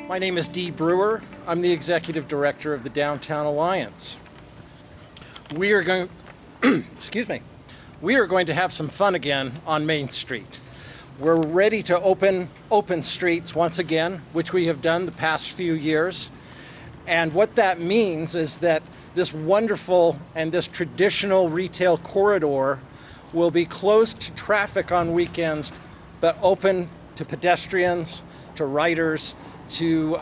My name is Dee Brewer. I'm the Executive Director of the Downtown Alliance. We are going, excuse me, we are going to have some fun again on Main Street. We're ready to open streets once again, which we have done the past few years. And what that means is that this wonderful and this traditional retail corridor will be closed to traffic on weekends, but open to pedestrians, to riders, to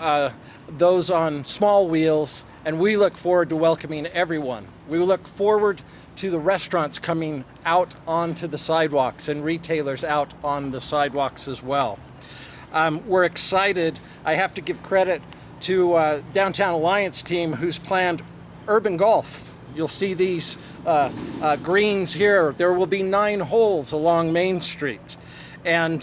those on small wheels, and we look forward to welcoming everyone. We look forward to the restaurants coming out onto the sidewalks and retailers out on the sidewalks as well. We're excited. I have to give credit to Downtown Alliance team who's planned urban golf. You'll see these greens here. There will be 9 holes along Main Street. And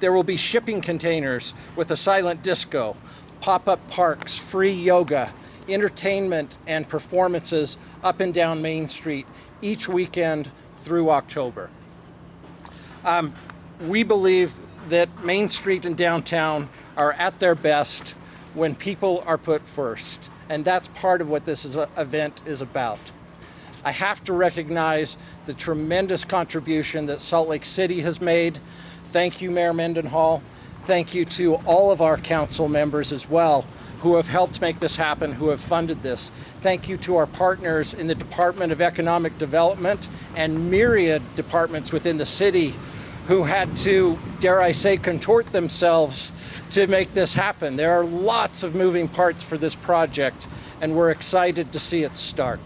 there will be shipping containers with a silent disco, pop-up parks, free yoga, entertainment and performances up and down Main Street each weekend through October. We believe that Main Street and downtown are at their best when people are put first, and that's part of what this event is about. I have to recognize the tremendous contribution that Salt Lake City has made. Thank you, Mayor Mendenhall. Thank you to all of our council members as well who have helped make this happen, who have funded this. Thank you to our partners in the Department of Economic Development and myriad departments within the city who had to, dare I say, contort themselves to make this happen. There are lots of moving parts for this project, and we're excited to see it start.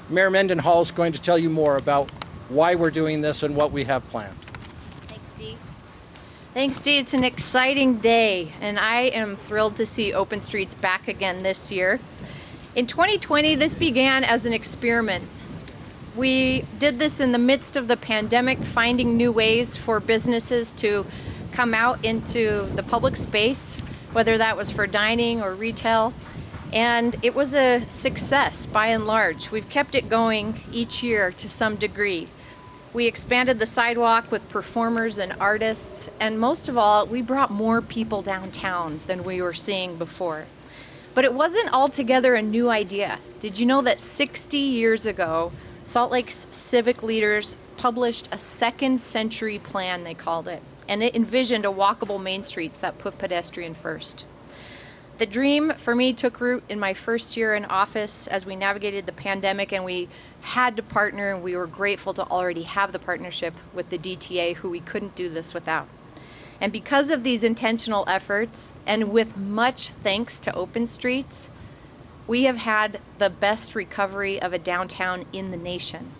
Mayor Mendenhall is going to tell you more about why we're doing this and what we have planned. Thanks, Dee. It's an exciting day, and I am thrilled to see Open Streets back again this year. In 2020, this began as an experiment. We did this in the midst of the pandemic, finding new ways for businesses to come out into the public space, whether that was for dining or retail, and it was a success by and large. We've kept it going each year to some degree. We expanded the sidewalk with performers and artists, and most of all, we brought more people downtown than we were seeing before. But it wasn't altogether a new idea. Did you know that 60 years ago, Salt Lake's civic leaders published a second century plan, they called it, and it envisioned a walkable Main Streets that put pedestrian first. The dream for me took root in my first year in office as we navigated the pandemic, and we had to partner, and we were grateful to already have the partnership with the DTA, who we couldn't do this without. And because of these intentional efforts, and with much thanks to Open Streets, we have had the best recovery of a downtown in the nation.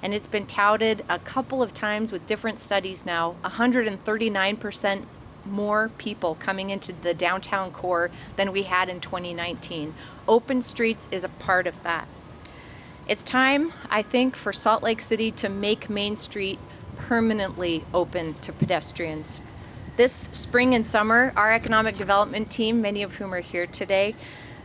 And it's been touted a couple of times with different studies now, 139% more people coming into the downtown core than we had in 2019. Open Streets is a part of that. It's time, I think, for Salt Lake City to make Main Street permanently open to pedestrians. This spring and summer, our economic development team, many of whom are here today,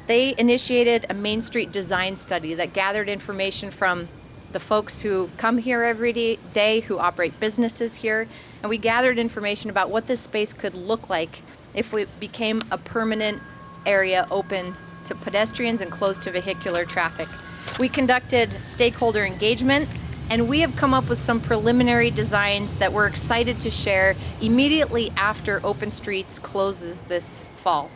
they initiated a Main Street design study that gathered information from the folks who come here every day, who operate businesses here, and we gathered information about what this space could look like if we became a permanent area open to pedestrians and closed to vehicular traffic. We conducted stakeholder engagement, and we have come up with some preliminary designs that we're excited to share immediately after Open Streets closes this fall.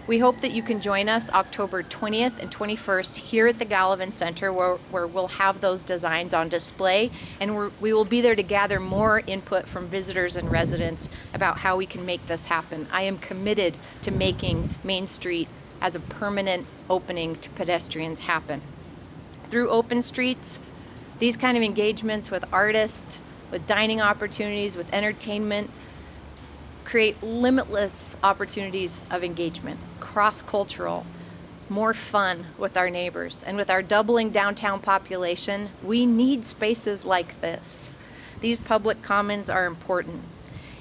We hope that you can join us October 20th and 21st here at the Gallivan Center, where we'll have those designs on display, and we will be there to gather more input from visitors and residents about how we can make this happen. I am committed to making Main Street as a permanent opening to pedestrians happen. Through Open Streets, these kind of engagements with artists, with dining opportunities, with entertainment, create limitless opportunities of engagement, cross-cultural, more fun with our neighbors. And with our doubling downtown population, we need spaces like this. These public commons are important,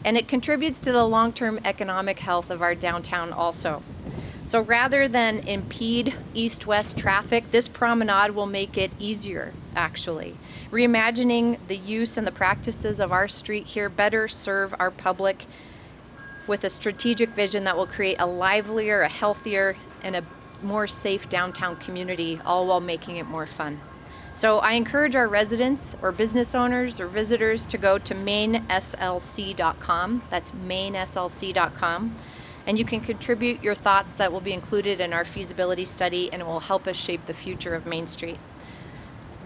and it contributes to the long-term economic health of our downtown also. So rather than impede east-west traffic, this promenade will make it easier, actually. Reimagining the use and the practices of our street here better serve our public with a strategic vision that will create a livelier, a healthier, and a more safe downtown community, all while making it more fun. So I encourage our residents or business owners or visitors to go to mainslc.com. That's mainslc.com. And you can contribute your thoughts that will be included in our feasibility study, and it will help us shape the future of Main Street.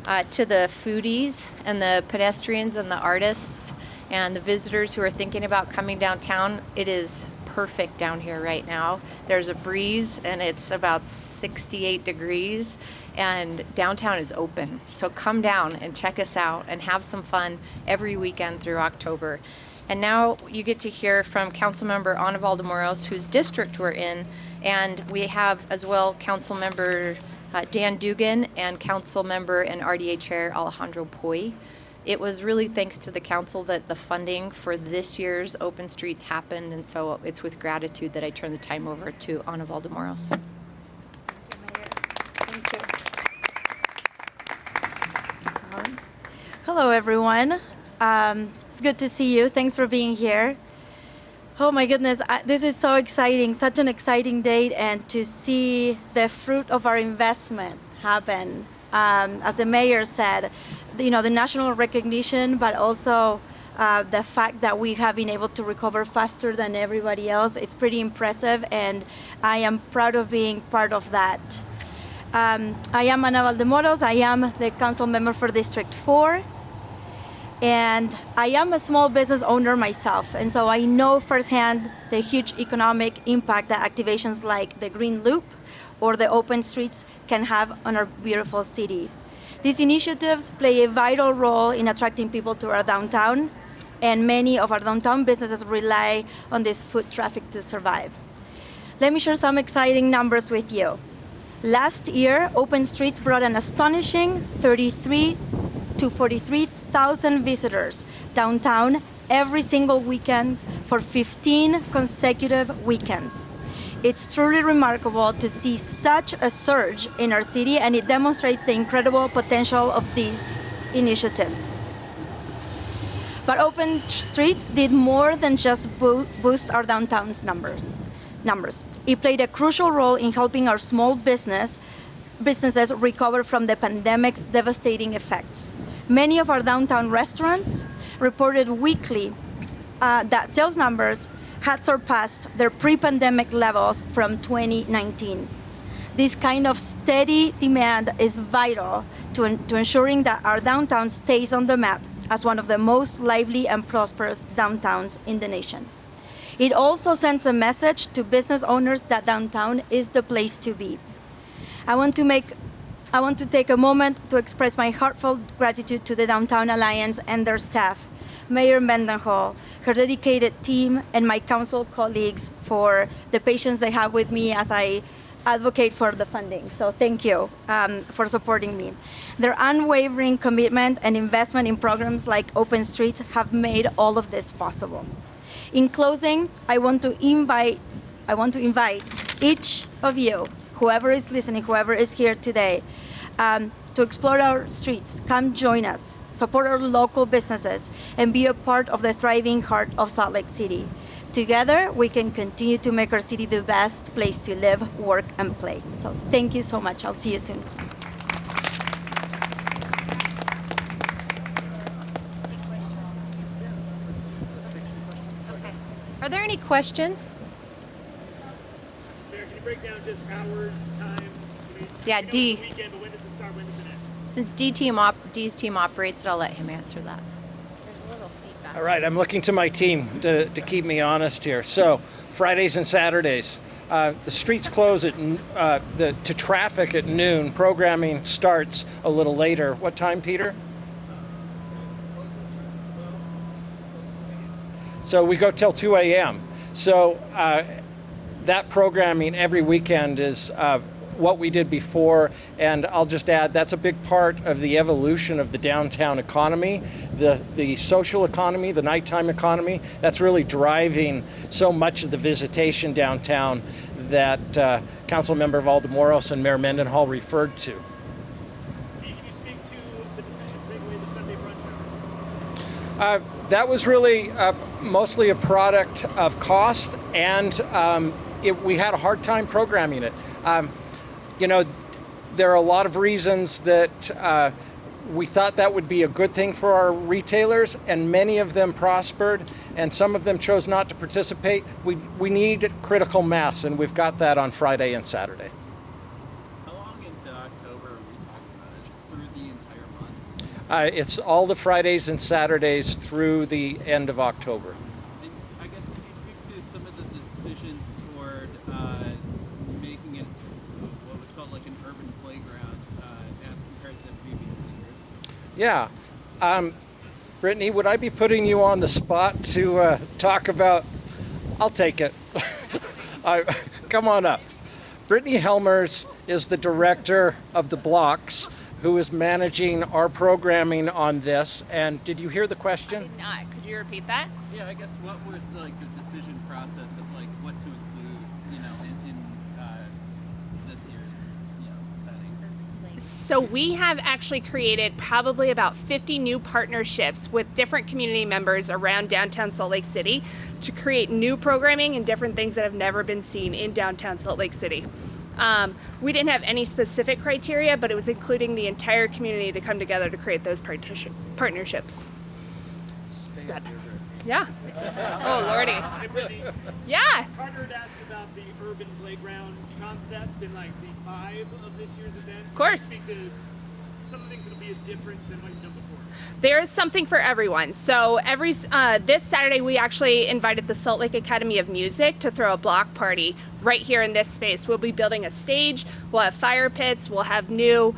To the foodies and the pedestrians and the artists and the visitors who are thinking about coming downtown, it is perfect down here right now. There's a breeze and it's about 68 degrees and downtown is open. So come down and check us out and have some fun every weekend through October. And now you get to hear from Councilmember Ana Valdemoros, whose district we're in, and we have as well Councilmember Dan Dugan and Councilmember and RDA Chair Alejandro Poi. It was really thanks to the council that the funding for this year's Open Streets happened, and so it's with gratitude that I turn the time over to Ana Valdemoros. Thank you. Hello, everyone. It's good to see you. Thanks for being here. Oh my goodness, this is so exciting, such an exciting date, and to see the fruit of our investment happen. As the mayor said, the national recognition, but also the fact that we have been able to recover faster than everybody else, it's pretty impressive, and I am proud of being part of that. I am Ana Valdemoros. I am the council member for District 4. And I am a small business owner myself, and so I know firsthand the huge economic impact that activations like the Green Loop or the Open Streets can have on our beautiful city. These initiatives play a vital role in attracting people to our downtown, and many of our downtown businesses rely on this foot traffic to survive. Let me share some exciting numbers with you. Last year, Open Streets brought an astonishing 33 to 43,000 visitors downtown every single weekend for 15 consecutive weekends. It's truly remarkable to see such a surge in our city, and it demonstrates the incredible potential of these initiatives. But Open Streets did more than just boost our downtown's numbers. It played a crucial role in helping our small businesses recover from the pandemic's devastating effects. Many of our downtown restaurants reported weekly that sales numbers had surpassed their pre-pandemic levels from 2019. This kind of steady demand is vital to ensuring that our downtown stays on the map as one of the most lively and prosperous downtowns in the nation. It also sends a message to business owners that downtown is the place to be. I want to take a moment to express my heartfelt gratitude to the Downtown Alliance and their staff, Mayor Mendenhall, her dedicated team, and my council colleagues for the patience they have with me as I advocate for the funding. So thank you for supporting me. Their unwavering commitment and investment in programs like Open Streets have made all of this possible. In closing, I want to invite each of you, whoever is listening, whoever is here today, to explore our streets. Come join us, support our local businesses, and be a part of the thriving heart of Salt Lake City. Together, we can continue to make our city the best place to live, work, and play. So thank you so much. I'll see you soon. Are there any questions? Mayor, can you break down just hours, times? Yeah, D. The weekend, but when does it start? When does it end? Since D's team operates it, I'll let him answer that. There's a little feedback. All right, I'm looking to my team to keep me honest here. So, Fridays and Saturdays, the streets close to traffic at noon. Programming starts a little later. What time, Peter? So we go till 2 a.m. So that programming every weekend is what we did before, and I'll just add that's a big part of the evolution of the downtown economy, the social economy, the nighttime economy. That's really driving so much of the visitation downtown that Councilmember Valdemoros and Mayor Mendenhall referred to. Can you speak to the decision to take away the Sunday brunch hours? That was really mostly a product of cost, and we had a hard time programming it. You know, there are a lot of reasons that we thought that would be a good thing for our retailers, and many of them prospered, and some of them chose not to participate. We need critical mass, and we've got that on Friday and Saturday. How long into October are we talking about? Is it through the entire month? It's all the Fridays and Saturdays through the end of October. And I guess could you speak to some of the decisions toward making it what was called like an urban playground as compared to previous years? Yeah. Brittany, would I be putting you on the spot to talk about? I'll take it. Come on up. Brittany Helmers is the director of the blocks who is managing our programming on this. And did you hear the question? Not. Could you repeat that? Yeah, I guess what was the decision process of like what to include, you know, in this year's, you know, setting? So we have actually created probably about 50 new partnerships with different community members around downtown Salt Lake City to create new programming and different things that have never been seen in downtown Salt Lake City. We didn't have any specific criteria, but it was including the entire community to come together to create those partnerships. Yeah. Oh, Lordy. Hey, Brittany, Yeah. Carter had asked about the urban playground concept and like the vibe of this year's event. Of course. Speak to some of the things that'll be different than what you've done before. There is something for everyone. So this Saturday, we actually invited the Salt Lake Academy of Music to throw a block party right here in this space. We'll be building a stage. We'll have fire pits. We'll have new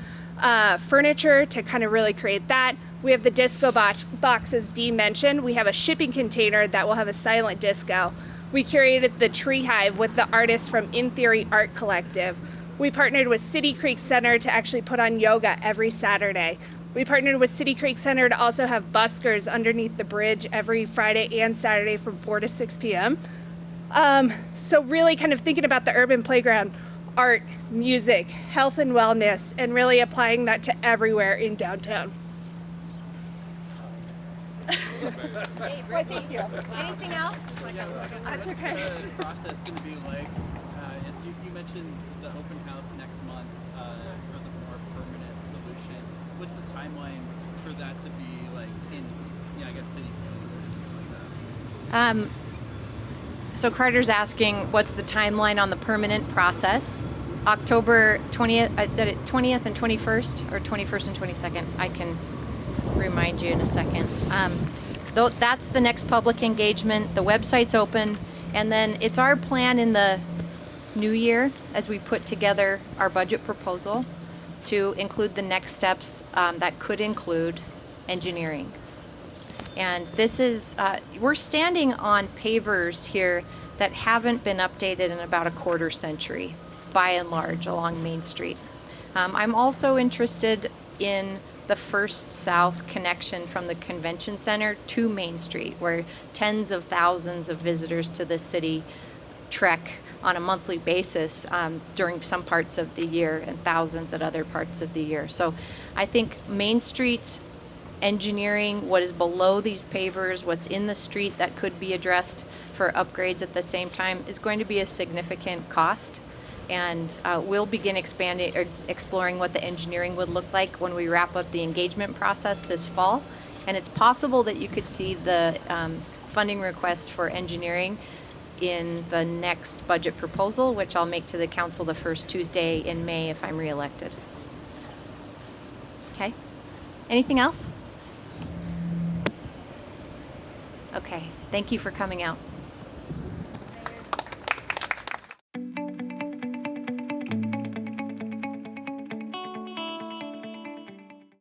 furniture to kind of really create that. We have the disco box, as Dee mentioned. We have a shipping container that will have a silent disco. We curated the Tree Hive with the artists from In Theory Art Collective. We partnered with City Creek Center to actually put on yoga every Saturday. We partnered with City Creek Center to also have buskers underneath the bridge every Friday and Saturday from 4 to 6 p.m. So really kind of thinking about the urban playground, art, music, health and wellness, and really applying that to everywhere in downtown. Thank you. Anything else? That's okay. What's the process going to be like? As you mentioned the open house next month for the more permanent solution. What's the timeline for that to be like in, I guess, city code or something like that? So Carter's asking, what's the timeline on the permanent process? October 20th, 20th and 21st, or 21st and 22nd. I can remind you in a second. That's the next public engagement. The website's open, and then it's our plan in the new year, as we put together our budget proposal, to include the next steps that could include engineering. And this is, we're standing on pavers here that haven't been updated in about a quarter century, by and large, along Main Street. I'm also interested in the First South connection from the convention center to Main Street, where tens of thousands of visitors to the city trek on a monthly basis during some parts of the year and thousands at other parts of the year. So I think Main Street's engineering, what is below these pavers, what's in the street that could be addressed for upgrades at the same time, is going to be a significant cost. And we'll begin exploring what the engineering would look like when we wrap up the engagement process this fall. And it's possible that you could see the funding request for engineering in the next budget proposal, which I'll make to the council the first Tuesday in May if I'm reelected. Okay. Anything else? Okay. Thank you for coming out.